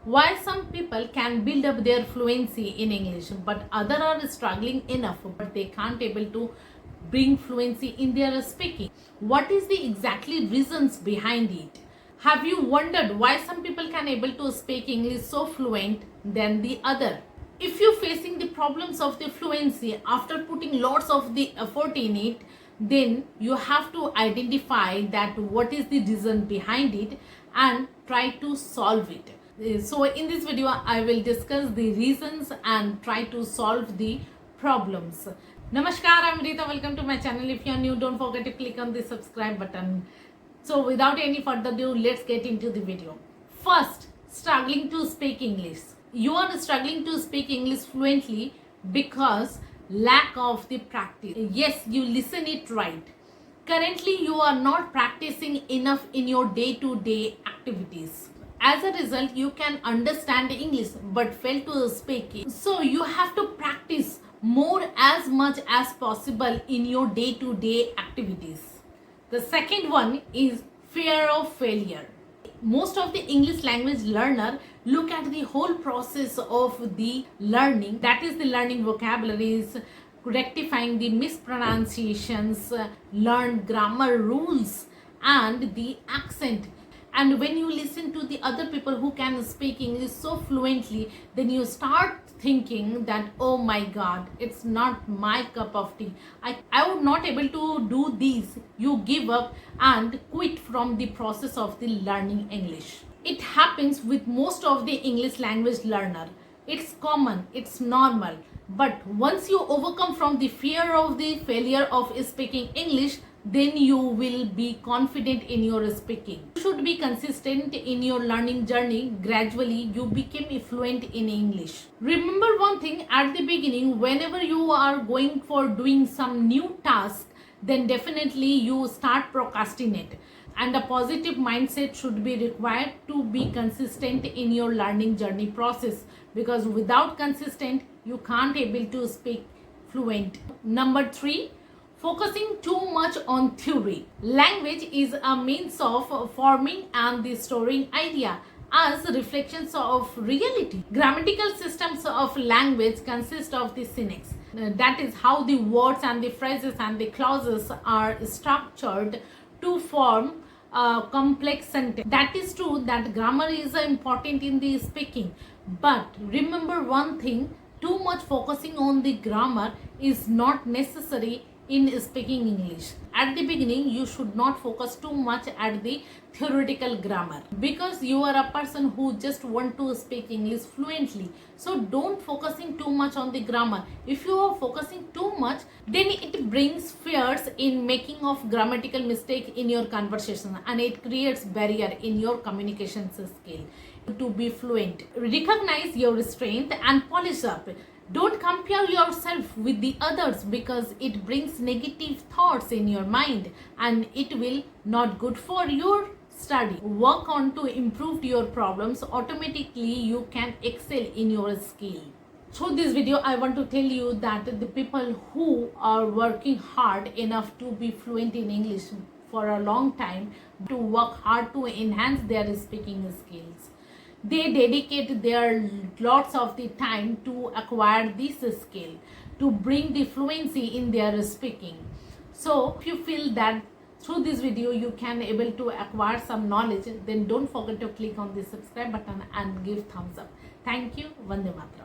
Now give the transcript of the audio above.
Why some people can build up their fluency in English but other are struggling enough but they can't able to bring fluency in their speaking. What is the exactly reasons behind it? Have you wondered why some people can able to speak English so fluent than the other? If you're facing the problems of the fluency after putting lots of the effort in it, then you have to identify that what is the reason behind it and try to solve it. So in this video I will discuss the reasons and try to solve the problems. Namaskar, I'm Rita. Welcome to my channel. If you are new, don't forget to click on the subscribe button. So without any further ado, let's get into the video. First, struggling to speak English. You are struggling to speak English fluently because lack of the practice. Yes, you listen it right. Currently, you are not practicing enough in your day-to-day activities. As a result, you can understand English but fail to speak it. So you have to practice more as much as possible in your day-to-day activities. The second one is fear of failure. Most of the English language learner look at the whole process of the learning, that is the learning vocabularies, rectifying the mispronunciations, learn grammar rules and the accent. And when you listen to the other people who can speak English so fluently, then you start thinking that, oh my God, it's not my cup of tea. I would not able to do this. You give up and quit from the process of the learning English. It happens with most of the English language learner. It's common, it's normal. But once you overcome from the fear of the failure of speaking English, then you will be confident in your speaking. You should be consistent in your learning journey. Gradually, you become fluent in English. Remember one thing at the beginning, whenever you are going for doing some new task, then definitely you start procrastinate. And a positive mindset should be required to be consistent in your learning journey process, because without consistent, you can't able to speak fluent. Number 3, focusing too much on theory. Language is a means of forming and the storing idea as reflections of reality. Grammatical systems of language consist of the syntax. That is how the words and the phrases and the clauses are structured to form a complex sentence. That is true that grammar is important in the speaking. But remember one thing, too much focusing on the grammar is not necessary in speaking English. At the beginning, you should not focus too much at the theoretical grammar, because you are a person who just want to speak English fluently. So don't focusing too much on the grammar. If you are focusing too much, then it brings fears in making of grammatical mistake in your conversation and it creates barrier in your communication skill to be fluent. Recognize your strength and polish up. Don't compare yourself with the others, because it brings negative thoughts in your mind and it will not good for your study. Work on to improve your problems. Automatically you can excel in your skill. Through this video, I want to tell you that the people who are working hard enough to be fluent in English for a long time, to work hard to enhance their speaking skills, they dedicate their lots of the time to acquire this skill, to bring the fluency in their speaking. So if you feel that through this video you can able to acquire some knowledge, then don't forget to click on the subscribe button and give thumbs up. Thank you. Vande Mataram.